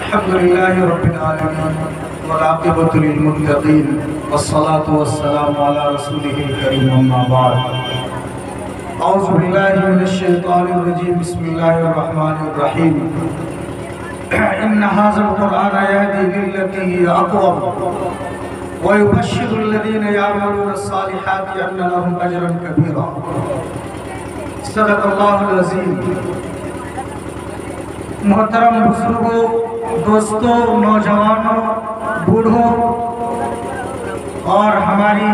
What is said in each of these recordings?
الحمد لله رب العالمين والعاقبة للمتقين والصلاة والسلام على رسوله الكريم أما بعد أعوذ بالله من الشيطان الرجيم بسم الله الرحمن الرحيم إن هذا القرآن يهدي للتي هي أقوم ويبشر الذين يعملون الصالحات أن لهم أجرا كبيرا صدق الله العظيم محترم بزرگوں، دوستوں، نوجوانوں، بوڑھوں اور ہماری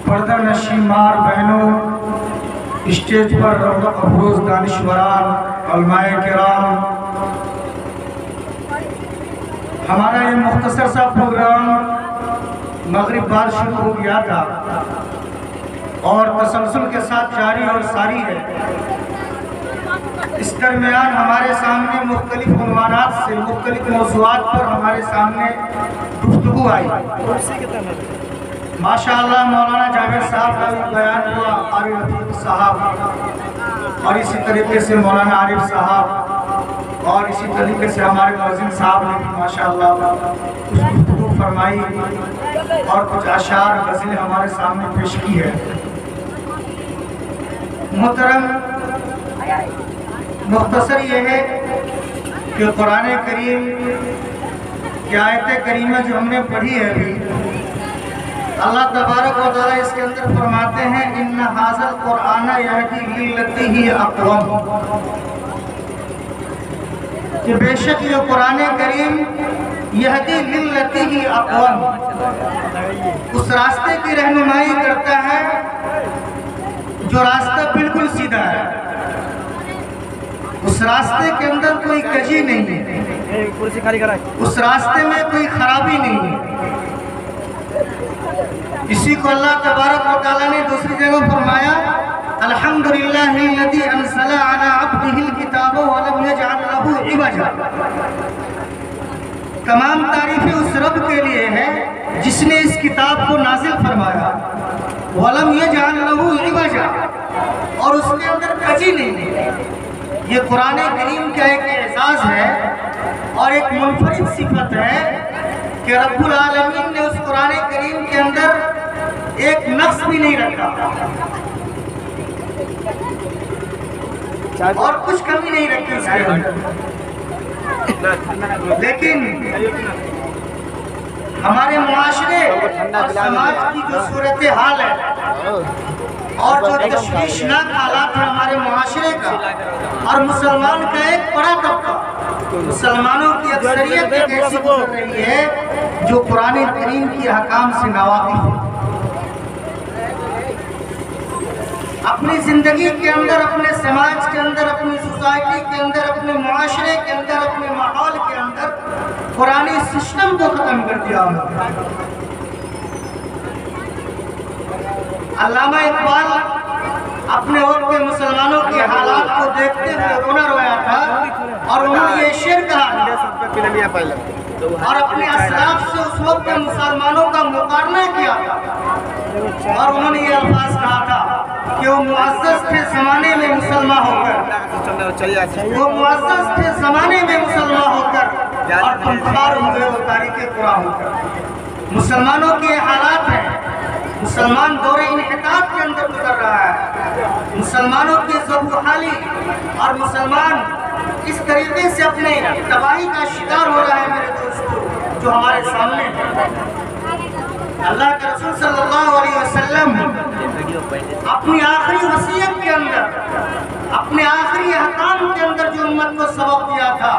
پردہ نشین مار بہنوں، اسٹیج پر رونق افروز دانشوران، علماء کرام، ہمارا یہ مختصر سا پروگرام مغرب بعد شروع ہو گیا تھا اور تسلسل کے ساتھ جاری اور ساری ہے۔ اس درمیان ہمارے سامنے مختلف عنوانات سے مختلف موضوعات پر ہمارے سامنے گفتگو آئی۔ ماشاءاللہ مولانا جاوید صاحب کا بھی بیان ہوا، قاری رفیق صاحب، اور اسی طریقے سے مولانا عارف صاحب، اور اسی طریقے سے ہمارے مؤذن صاحب نے بھی ماشاءاللہ کچھ گفتگو فرمائی اور کچھ اشعار غزلیں ہمارے سامنے پیش کی ہے۔ محترم، مختصر یہ ہے کہ قرآن کریم کی آیت کریمہ جو ہم نے پڑھی ہے ابھی، اللہ تبارک و تعالیٰ اس کے اندر فرماتے ہیں ان ھذا القرآن یہدی للتی ہی اقوم، کہ بے شک یہ قرآن کریم یہدی للتی ہی اقوم، اس راستے کی رہنمائی کرتا ہے جو راستہ بالکل سیدھا ہے، اس راستے کے اندر کوئی کجی نہیں ہے، اس راستے میں کوئی خرابی نہیں ہے۔ اسی کو اللہ تبارک و تعالیٰ نے دوسری جگہ فرمایا الحمدللہ الذی انزل علی عبدہ الکتاب ولم یجعل لہ عوجا، تمام تعریفیں اس رب کے لیے ہے جس نے اس کتاب کو نازل فرمایا، ولم یجعل لہ عوجا، اور اس کے اندر کجی نہیں ہے۔ یہ قرآن کریم کا ایک اعزاز ہے اور ایک منفرد صفت ہے کہ رب العالمین نے اس قرآن کریم کے اندر ایک نقص بھی نہیں رکھا اور کچھ کمی نہیں رکھی اس کے اندر۔ لیکن ہمارے معاشرے اور سماج کی جو صورتحال ہے اور جو تشویشناک حالات ہے ہمارے معاشرے کا اور مسلمان کا ایک بڑا طبقہ، مسلمانوں کی اکثریت ایک ایسی گزر رہی ہے جو قرآن کریم کی احکام سے ناواقف ہے۔ اپنی زندگی کے اندر، اپنے سماج کے اندر، اپنی سوسائٹی کے اندر، اپنے معاشرے کے اندر، اپنے ماحول کے اندر قرآن سسٹم کو ختم کر دیا ہے۔ علامہ اقبال اپنے وقت کے مسلمانوں کے حالات کو دیکھتے ہوئے رونا رویا تھا اور انہوں نے یہ شعر کہا اور اپنے اسلاف سے اس وقت کے مسلمانوں کا مقارنہ کیا اور انہوں نے یہ الفاظ کہا تھا کہ وہ معزز تھے زمانے میں مسلمان ہو کر، وہ معزز تھے زمانے میں مسلمان ہو کر، اور تم خوار ہوئے وہ تاریخ قرآن ہو کر۔ مسلمانوں کے حالات ہیں، مسلمان دور انحطاط کے اندر گزر رہا ہے، مسلمانوں کی ذوق و حالی اور مسلمان اس طریقے سے اپنے تباہی کا شکار ہو رہا ہے میرے دوستو، جو ہمارے سامنے ہے۔ اللہ کے رسول صلی اللہ علیہ وسلم اپنی آخری وصیت کے اندر، اپنے آخری احکام کے اندر جو امت کو سبق دیا تھا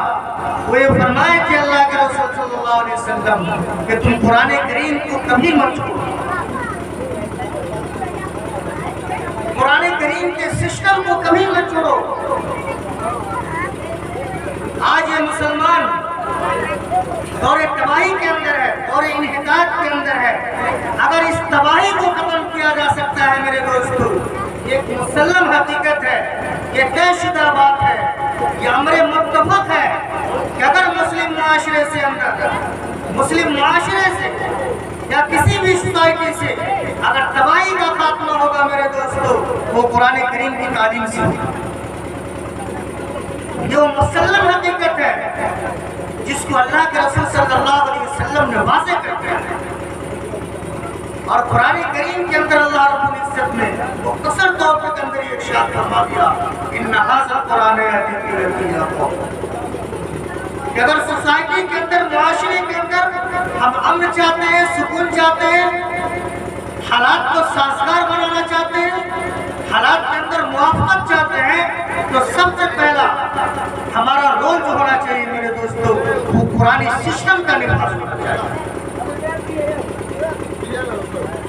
وہ یہ فرمائے کہ اللہ کے رسول صلی اللہ علیہ وسلم کہ تم قرآن کریم کو کبھی مت چھوڑو، قرآن کریم کے سسٹم کو کبھی مت چھوڑو۔ آج یہ مسلمان دور تباہی کے اندر ہے، دور انحطاط کے اندر ہے۔ اگر اس تباہی کو ختم کیا جا سکتا ہے میرے دوستو، یہ ایک مسلم حقیقت ہے، یہ طے شدہ بات ہے، یہ امر متفق ہے کہ اگر مسلم معاشرے سے یا کسی بھی سوسائٹی سے اگر تباہی کا خاتمہ ہوگا میرے دوستو، وہ قرآن کریم کی تعلیم سے ہوگا۔ یہ وہ مسلم حقیقت ہے جس کو اللہ کے رسول صلی اللہ علیہ وسلم نے واضح کر دیا ہے۔ اور قرآن کریم کے اندر اللہ رب العزت نے مختصر طور پر اندر یہ ارشاد فرما دیا ان ھذا القرآن یہدی للتی ہی اقوم، کہ اگر سوسائٹی کے اندر، معاشرے کے اندر ہم امن چاہتے ہیں، سکون چاہتے ہیں، حالات کو سازگار بنانا چاہتے ہیں، حالات کے اندر موافقت چاہتے ہیں، تو سب سے پہلا ہمارا رول جو ہونا چاہیے میرے دوستو وہ قرآنی سسٹم کا نفاذ ہونا چاہیے،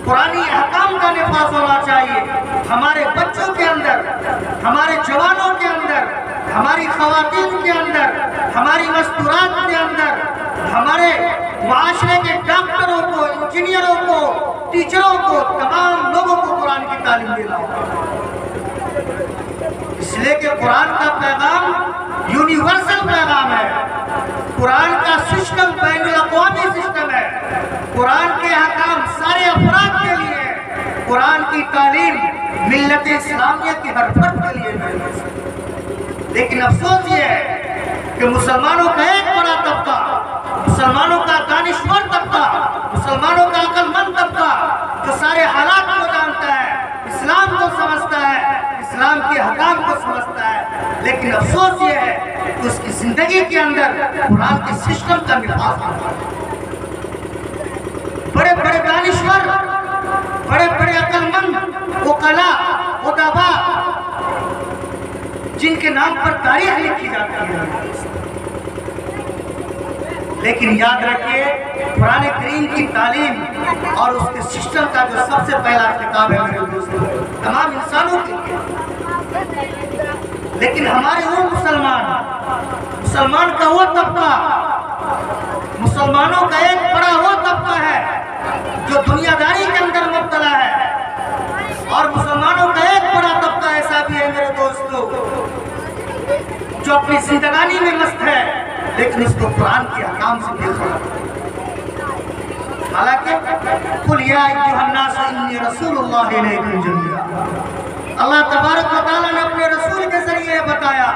قرآنی احکام کا نفاذ ہونا چاہیے ہمارے بچوں کے اندر، ہمارے جوانوں کے اندر، ہماری خواتین کے اندر، ہماری مستورات کے اندر، ہمارے معاشرے کے ڈاکٹروں کو، انجینئروں کو، ٹیچروں کو، تمام لوگوں کو قرآن کی تعلیم دینا ہوگا۔ اس لیے کہ قرآن کا پیغام یونیورسل پیغام ہے، قرآن کا سسٹم بین الاقوامی سسٹم ہے، قرآن کے احکام سارے افراد کے لیے، قرآن کی تعلیم ملت اسلامیہ کی ہر فرد کے لیے ہے۔ لیکن افسوس یہ ہے کہ مسلمانوں کا ایک بڑا طبقہ، مسلمانوں کا دانشور طبقہ، مسلمانوں کا عقل مند طبقہ جو سارے حالات کو جانتا ہے، اسلام کو سمجھتا ہے، اسلام کے حکام کو سمجھتا ہے، لیکن افسوس یہ ہے کہ اس کی زندگی کے اندر قرآن کے سسٹم کا نفاذ ہوتا ہے۔ بڑے بڑے دانشور، بڑے بڑے عقل مند، عقلاء، ادباء، جن کے نام پر تاریخ لکھی جاتی ہے، لیکن یاد رکھیے قرآن کریم کی تعلیم اور اس کے سسٹم کا جو سب سے پہلا خطاب ہے میرے دوستوں تمام انسانوں کے لیے، لیکن ہمارے وہ مسلمان کا وہ طبقہ، مسلمانوں کا ایک بڑا وہ طبقہ ہے جو دنیا داری کے اندر مبتلا ہے، اور مسلمانوں کا ایک بڑا طبقہ ایسا بھی ہے میرے دوستو جو اپنی زندگانی میں مست ہے لیکن اس کو قرآن کے احکام سے بے خبر ہے۔ حالانکہ قل یا ایھا الناس انی رسول اللہ الیکم جمیعا، اللہ تبارک و تعالیٰ نے اپنے رسول کے ذریعے بتایا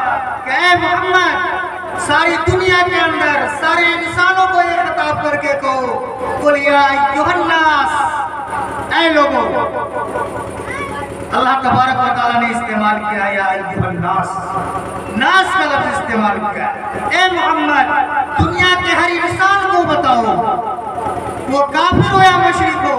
کہ اے محمد ساری دنیا کے اندر سارے انسانوں کو یہ خطاب کر کے کہو قل یا ایھا الناس، اے لوگوں۔ اللہ تبارک و تعالیٰ نے استعمال کیا یا ایھا الناس، ناس کا لفظ استعمال کیا، اے محمد دنیا کے ہر انسان کو بتاؤ، وہ کافر ہو یا مشرک ہو،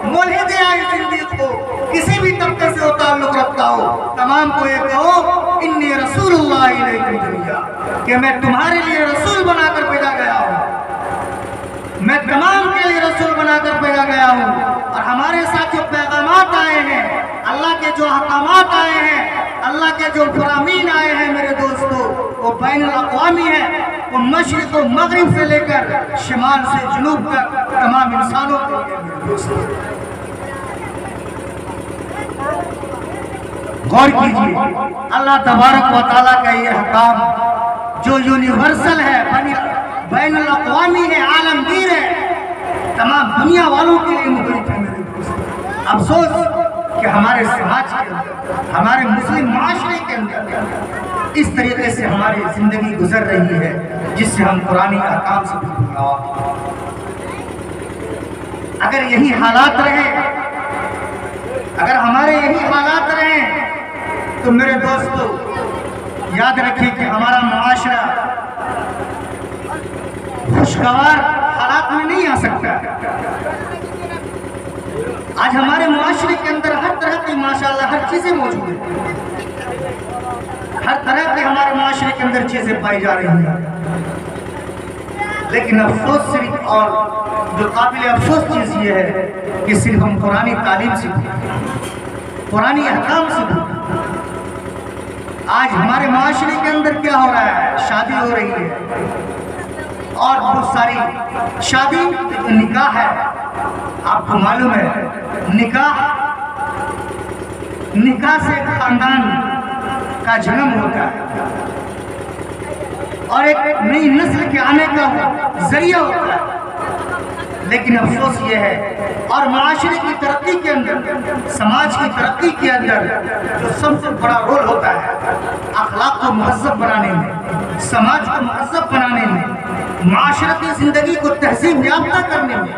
ملحد یا زندیق ہو، کسی بھی طبقے سے وہ تعلق رکھتا ہو، تمام کو یہ کہو انی رسول اللہ الیکم جمیعا، کہ میں تمہارے لیے رسول بنا کر بھیجا گیا ہوں، میں تمام کے لیے رسول بنا کر بھیجا گیا ہوں، اور ہمارے ساتھ جو پیغامات آئے ہیں، اللہ کے جو احکامات آئے ہیں، اللہ کے جو فرامین آئے ہیں میرے دوستو وہ بین الاقوامی ہے، وہ مشرق و مغرب سے لے کر شمال سے جنوب تک تمام انسانوں کے لیے میرے دوستو۔ غور کیجئے اللہ تبارک و تعالیٰ کا یہ حکام جو یونیورسل ہے، بین الاقوامی ہے، عالمگیر ہے، تمام دنیا والوں کے لیے محیط ہے میرے دوست۔ افسوس کہ ہمارے سماج کے اندر، ہمارے مسلم معاشرے کے اندر اس طریقے سے ہماری زندگی گزر رہی ہے جس سے ہم قرآنی احکام سے بالکل ناواقف ہیں۔ اگر یہی حالات رہے، اگر ہمارے یہی حالات رہیں تو میرے دوستو یاد رکھیں کہ ہمارا معاشرہ خوشگوار حالات میں نہیں آ سکتا۔ آج ہمارے معاشرے کے اندر ہر طرح کی ماشاءاللہ ہر چیزیں موجود ہیں، ہر طرح کے ہمارے معاشرے کے اندر چیزیں پائی جا رہی ہیں، لیکن افسوس صرف اور جو قابل افسوس چیز یہ ہے کہ صرف ہم قرآنی تعلیم سے قرآنی احکام سے آج ہمارے معاشرے کے اندر کیا ہو رہا ہے؟ شادی ہو رہی ہے، اور بہت ساری شادی نکاح ہے، آپ کو معلوم ہے نکاح سے خاندان کا جنم ہوتا ہے اور ایک نئی نسل کے آنے کا ذریعہ ہوتا ہے، لیکن افسوس یہ ہے اور معاشرے کی ترقی کے اندر، سماج کی ترقی کے اندر جو سب سے بڑا رول ہوتا ہے اخلاق کو مہذب بنانے میں، سماج کو مہذب بنانے میں، معاشرتی زندگی کو تہذیب یافتہ کرنے میں،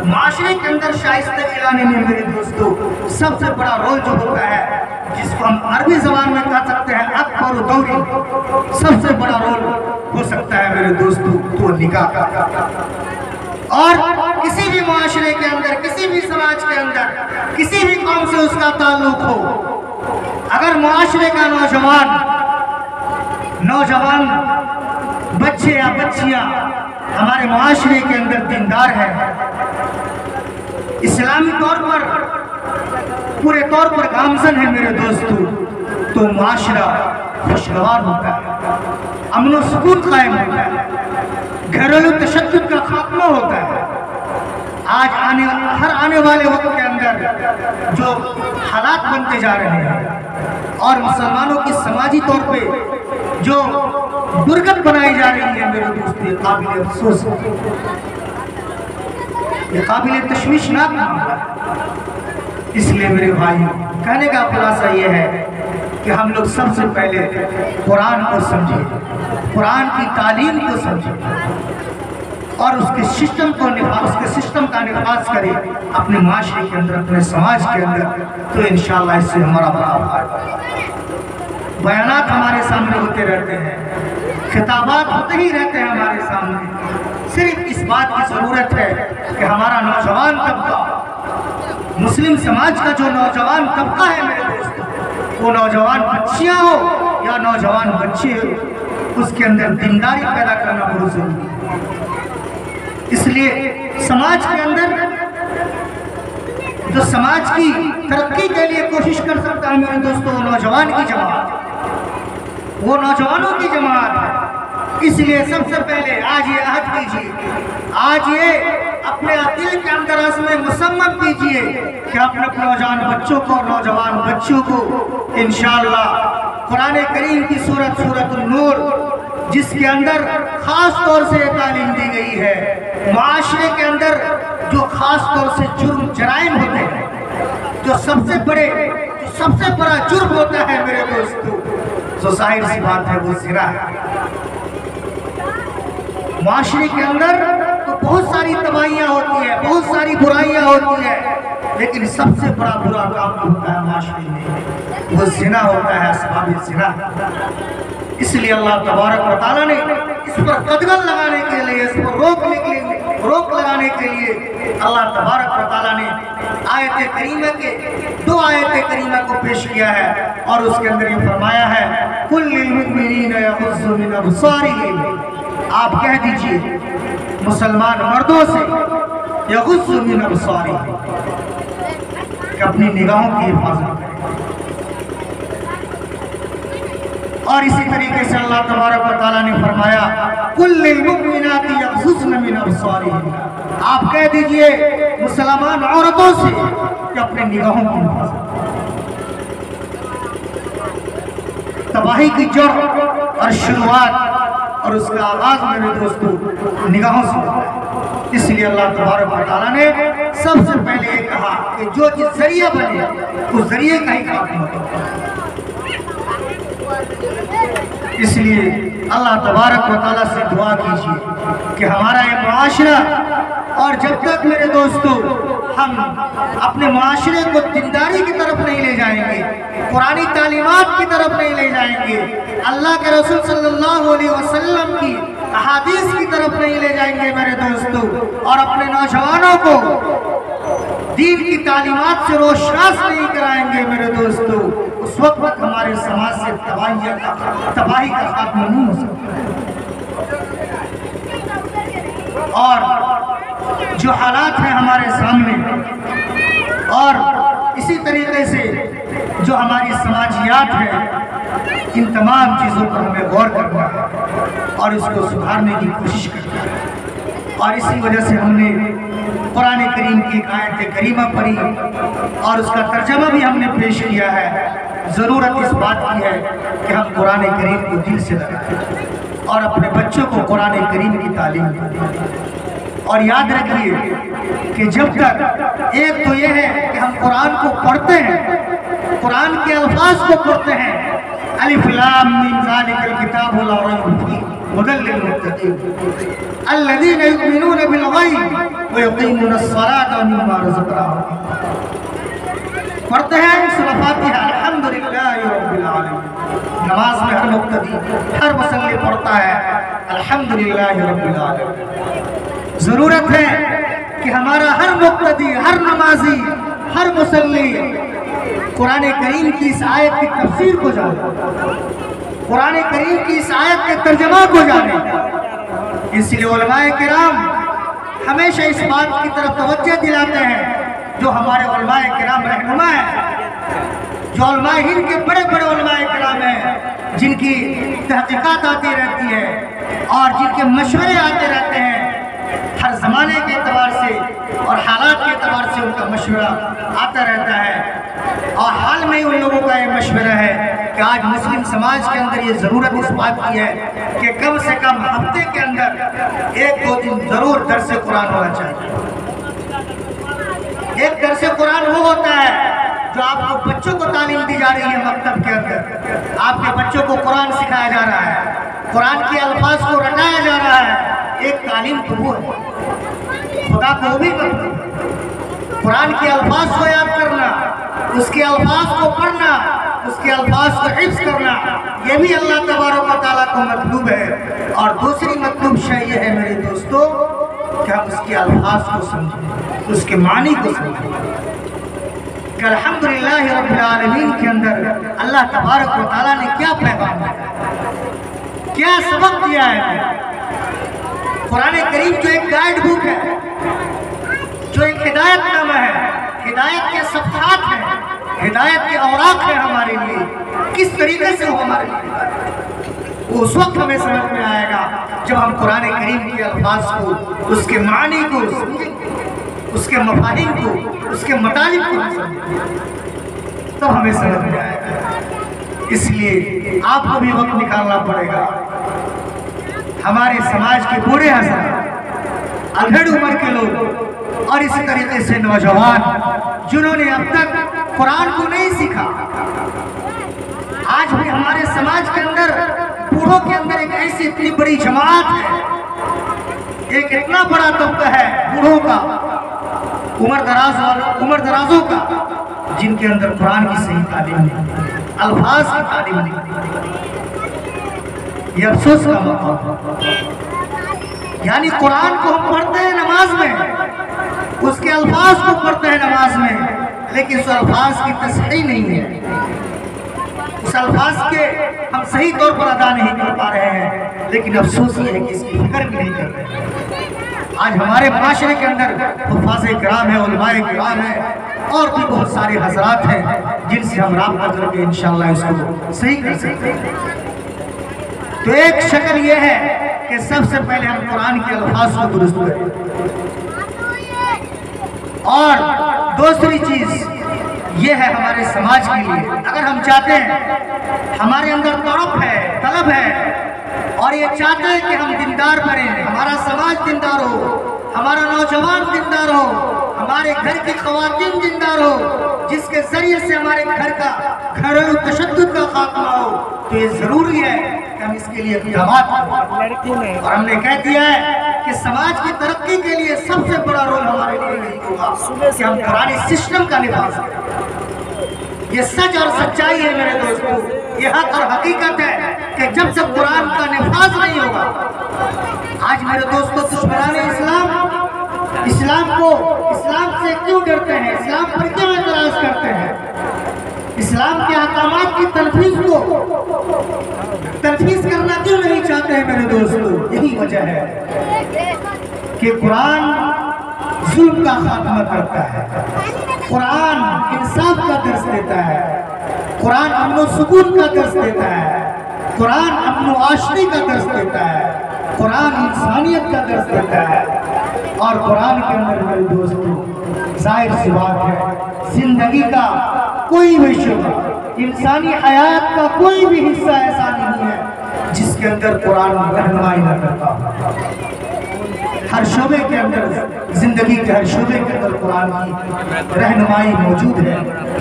معاشرے کے اندر شائستگی لانے میں میرے دوستو سب سے بڑا رول جو ہوتا ہے، جس کو ہم عربی زبان میں کہہ سکتے ہیں اکبر دوری، سب سے بڑا رول ہو سکتا ہے میرے دوستو تو نکاح کا۔ اور کسی بھی معاشرے کے اندر، کسی بھی سماج کے اندر، کسی بھی قوم سے اس کا تعلق ہو، اگر معاشرے کا نوجوان بچے یا بچیاں ہمارے معاشرے کے اندر دیندار ہیں، اسلامی طور پر پورے طور پر گامزن ہے میرے دوستو، تو معاشرہ خوشگوار ہوتا ہے، امن و سکون قائم ہوتا ہے، گھریلو تشدد کا خاتمہ ہوتا ہے۔ آج ہر آنے والے وقت کے اندر جو حالات بنتے جا رہے ہیں اور مسلمانوں کی سماجی طور پہ جو برکت بنائی جا رہی ہے میرے دوست، یہ قابل افسوس ہے، یہ قابل تشویشناک معاملہ ہے۔ اس لیے میرے بھائی کہنے کا خلاصہ یہ ہے کہ ہم لوگ سب سے پہلے قرآن کو سمجھیں، قرآن کی تعلیم کو سمجھیں اور اس کے سسٹم کا نفاذ کریں اپنے معاشرے کے اندر، اپنے سماج کے اندر، تو انشاءاللہ اس سے ہمارا بڑا فائدہ۔ بیانات ہمارے سامنے ہوتے رہتے ہیں، خطابات ہوتے ہی رہتے ہیں ہمارے سامنے، صرف اس بات کی ضرورت ہے کہ ہمارا نوجوان طبقہ، مسلم سماج کا جو نوجوان طبقہ ہے میرے دوستوں، وہ نوجوان بچیاں ہو یا نوجوان بچے ہو، اس کے اندر دینداری پیدا کرنا بہت ضروری ہے۔ اس لیے سماج کے اندر جو سماج کی ترقی کے لیے کوشش کر سکتا ہے میرے دوستوں، وہ نوجوان کی جماعت، وہ نوجوانوں کی جماعت ہے۔ اس لیے سب سے پہلے آج یہ عہد کیجیے، آج یہ اپنے دل کے اندر عزم مصمم کیجیے کہ اپنے نوجوان بچوں کو اور نوجوان بچوں کو انشاءاللہ قرآن کریم کی سورت النور، جس کے اندر خاص طور سے تعلیم دی گئی ہے، معاشرے کے اندر جو خاص طور سے جرائم ہوتے ہیں، جو سب سے بڑا جرم ہوتا ہے میرے دوستو، جو ظاہر سی بات ہے وہ زنا ہے۔ معاشرے کے اندر تو بہت ساری تباہیاں ہوتی ہیں، بہت ساری برائیاں ہوتی ہیں، لیکن سب سے بڑا برا کام ہوتا ہے معاشرے میں، وہ زنا ہوتا ہے، اسباب زنا۔ اس لیے اللہ تبارک و تعالیٰ نے اس پر قدغن لگانے کے لیے، اس پر روک لگانے کے لیے اللہ تبارک و تعالیٰ نے آیت کریمہ کے 2 آیت کریمہ کو پیش کیا ہے، اور اس کے اندر یہ فرمایا ہے قُلْ لِلْمُؤْمِنِينَ يَغُضُّوا مِنْ أَبْصَارِهِمْ، آپ کہہ دیجئے مسلمان مردوں سے یغضوا من ابصارہم، کہ اپنی نگاہوں کی حفاظت کریں۔ اور اسی طریقے سے اللہ تبارک و تعالیٰ نے فرمایا قُلْ لِلْمُؤْمِنَاتِ يَغْضُضْنَ مِنْ أَبْصَارِهِنَّ، آپ کہہ دیجئے مسلمان عورتوں سے کہ اپنے نگاہوں کی حفاظت کریں۔ تباہی کی جڑ اور شروعات اور اس کا آغاز میرے دوستو نگاہوں سے ہوتا ہے۔ اس لیے اللہ تبارک و تعالیٰ نے سب سے پہلے یہ کہا کہ جو جس ذریعہ بنے اس ذریعے کا ہی خاتمہ ہوتا ہے۔ اس لیے اللہ تبارک و تعالیٰ سے دعا کیجیے کہ ہمارا یہ معاشرہ، اور جب تک میرے دوستو ہم اپنے معاشرے کو دینداری کی طرف نہیں لے جائیں گے، قرآنی تعلیمات کی طرف نہیں لے جائیں گے، اللہ کے رسول صلی اللہ علیہ وسلم کی احادیث کی طرف نہیں لے جائیں گے میرے دوستو، اور اپنے نوجوانوں کو دین کی تعلیمات سے روشناس نہیں کرائیں گے میرے دوستو، اس وقت ہمارے سماج سے تباہی کا خاتمہ نہیں ہو سکتا۔ اور جو حالات ہیں ہمارے سامنے، اور اسی طریقے سے جو ہماری سماجیات ہیں، ان تمام چیزوں پر ہمیں غور کرنا ہے اور اس کو سدھارنے کی کوشش کرنا ہے۔ اور اسی وجہ سے ہم نے قرآن کریم کی ایک آیت کریمہ پڑھی اور اس کا ترجمہ بھی ہم نے پیش کیا ہے۔ ضرورت اس بات کی ہے کہ ہم قرآن کریم کو دل سے لگائیں اور اپنے بچوں کو قرآن کریم کی تعلیم دیں۔ اور یاد رکھیے کہ جب تک ایک تو یہ ہے کہ ہم قرآن کو پڑھتے ہیں، قرآن کے الفاظ کو پڑھتے ہیں، الف لام میم ذالک الکتاب لا ریب فیہ ھدی للمتقین الذین یؤمنون بالغیب ویقیمون الصلاۃ ومما رزقناہم پڑھتے ہیں سورہ فاتحہ الحمدللہ رب العالمین. نماز میں ہر مقتدی ہر مصلی پڑھتا ہے الحمدللہ رب العالمین. ضرورت ہے کہ ہمارا ہر مقتدی، ہر نمازی، ہر مصلی قرآن کریم کی اس آیت کی تفسیر کو جانے، قرآن کریم کی اس آیت کے ترجمہ کو جانے. اس لیے علماء کرام ہمیشہ اس بات کی طرف توجہ دلاتے ہیں، جو ہمارے علماء کرام رہنما ہیں، جو علماء ہند کے بڑے بڑے علماء کرام ہیں، جن کی تحقیقات آتی رہتی ہے اور جن کے مشورے آتے رہتے ہیں، ہر زمانے کے اعتبار سے اور حالات کے اعتبار سے ان کا مشورہ آتا رہتا ہے. اور حال میں ان لوگوں کا یہ مشورہ ہے کہ آج مسلم سماج کے اندر یہ ضرورت اس بات کی ہے کہ کم سے کم ہفتے کے اندر 1-2 دن ضرور درس قرآن ہونا چاہیے. ایک درس قرآن وہ ہوتا ہے جو آپ کو بچوں کو تعلیم دی جا رہی ہے. مکتب کے اندر آپ کے بچوں کو قرآن سکھایا جا رہا ہے، قرآن کے الفاظ کو رٹایا جا رہا ہے. ایک تعلیم تو وہ ہے، خدا کو بھی کرنا، قرآن کے الفاظ کو یاد کرنا، اس کے الفاظ کو پڑھنا، اس کے الفاظ کو حفظ کرنا، یہ بھی اللہ تبارک و تعالیٰ کو مطلوب ہے. اور دوسری مطلوب شے یہ ہے میرے دوستو کہ ہم اس کے الفاظ کو سمجھیں، اس کے معنی کو سمجھیں کہ الحمدللہ رب العالمین کے اندر اللہ تبارک و تعالیٰ نے کیا پیغام دیا، کیا سبق دیا ہے. قرآن کریم جو ایک گائیڈ بک ہے، جو ایک ہدایت نامہ ہے، ہدایت کے صفحات ہیں، ہدایت کے اوراق ہیں ہمارے لیے، کس طریقے سے وہ ہمارے لیے اس وقت ہمیں سمجھ میں آئے گا جب ہم قرآن کریم کے الفاظ کو، اس کے معنی کو سمجھیں، اس کے مفاہیم کو، اس کے مطالب کو سمجھیں، تب ہمیں سمجھ میں آئے گا. اس لیے آپ کو بھی وقت نکالنا پڑے گا. ہمارے سماج کے بوڑھے حضرات، ادھیڑ عمر کے لوگ اور اسی طریقے سے نوجوان جنہوں نے اب تک قرآن کو نہیں سیکھا، آج بھی ہمارے سماج کے اندر بوڑھوں کے اندر ایک ایسی اتنی بڑی جماعت ہے، ایک اتنا بڑا طبقہ ہے بوڑھوں کا، عمر درازوں کا، جن کے اندر قرآن کی صحیح تعلیم نہیں، الفاظ کی تعلیم نہیں. یہ افسوس کا موقع ہے. یعنی قرآن کو ہم پڑھتے ہیں نماز میں، اس کے الفاظ کو پڑھتے ہیں نماز میں، لیکن اس الفاظ کی تصحیح نہیں ہے، اس الفاظ کے ہم صحیح طور پر ادا نہیں کر پا رہے ہیں. لیکن افسوس یہ ہے کہ اس کی فکر بھی نہیں کر رہے ہیں. آج ہمارے معاشرے کے اندر حفاظ کرام ہیں، علماء کرام ہیں، اور بھی بہت سارے حضرات ہیں جن سے ہم رابطہ کر کے انشاءاللہ اس کو صحیح کر سکتے ہیں. تو ایک شکل یہ ہے کہ سب سے پہلے ہم قرآن کے الفاظ کو درست کریں، اور دوسری چیز یہ ہے ہمارے سماج کے لیے، اگر ہم چاہتے ہیں، ہمارے اندر طرف ہے، طلب ہے، اور یہ چاہتے ہیں کہ ہم دیندار بنیں، ہمارا سماج دیندار ہو، ہمارا نوجوان دیندار ہو، ہمارے گھر کی خواتین دیندار ہو، جس کے ذریعے سے ہمارے گھر کا گھریلو تشدد کا خاتمہ ہو، تو یہ ضروری ہے کہ ہم اس کے لیے اقدامات کریں. اور ہم نے کہہ دیا ہے کہ سماج کی ترقی کے لیے سب سے بڑا رول ہمارے لیے یہی ہوگا کہ ہم قرآنی سسٹم کا نفاذ کریں. یہ سچ اور سچائی ہے میرے دوستو، یہ حق اور حقیقت ہے کہ جب تک قرآن کا نفاذ نہیں ہوگا. آج میرے دوستو دشمنان اسلام سے کیوں ڈرتے ہیں، اسلام پر کیوں اعتراض کرتے ہیں، اسلام کے احکامات کی تنفیذ کرنا کیوں نہیں چاہتے ہیں میرے دوستو؟ یہی وجہ ہے کہ قرآن ظلم کا خاتمہ کرتا ہے، قرآن انصاف کا درس دیتا ہے، قرآن امن و سکون کا درس دیتا ہے، قرآن امن و آشتی کا درس دیتا ہے، قرآن انسانیت کا درس دیتا ہے. اور قرآن کے اندر میرے دوستو ظاہر سی بات ہے، زندگی کا کوئی بھی شعبہ، انسانی حیات کا کوئی بھی حصہ ایسا نہیں ہے جس کے اندر قرآن رہنمائی نہ کرتا ہو. ہر شعبے کے اندر، زندگی کے ہر شعبے کے اندر قرآن کی رہنمائی موجود ہے.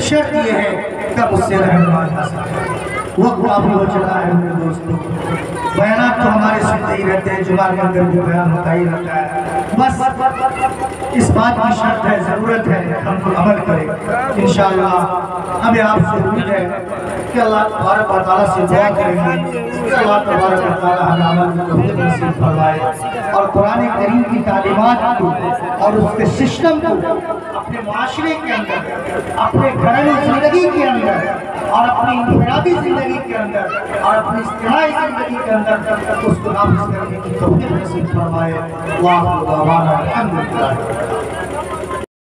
شرط یہ ہے کہ اس سے رہنمائی حاصل کریں. وقت کافی ہو چکا ہے میرے دوستوں، بیانات تو ہمارے سنتے ہی رہتے ہیں، جمعہ کے اندر بھی بیان ہوتا ہی رہتا ہے، بس اس بات کی شرط ہے، ضرورت ہے ہم کو عمل کریں انشاءاللہ۔ ہمیں آپ سے امید ہے کہ اللہ تبارک و تعالیٰ سے دعا کریں گے کہ اللہ تبارک و تعالیٰ ہمیں عمل کی توفیق نصیب فرمائے، اور قرآن کریم کی تعلیمات کو اور اس کے سسٹم کو اپنے معاشرے کے اندر، اپنے گھریلو زندگی کے اندر، اور اپنی انفرادی زندگی کے اندر، اور اپنی اجتماعی زندگی کے اندر اس کو نافذ کرنے کی توفیق نصیب فرمائے۔ اللہ الحمدللہ۔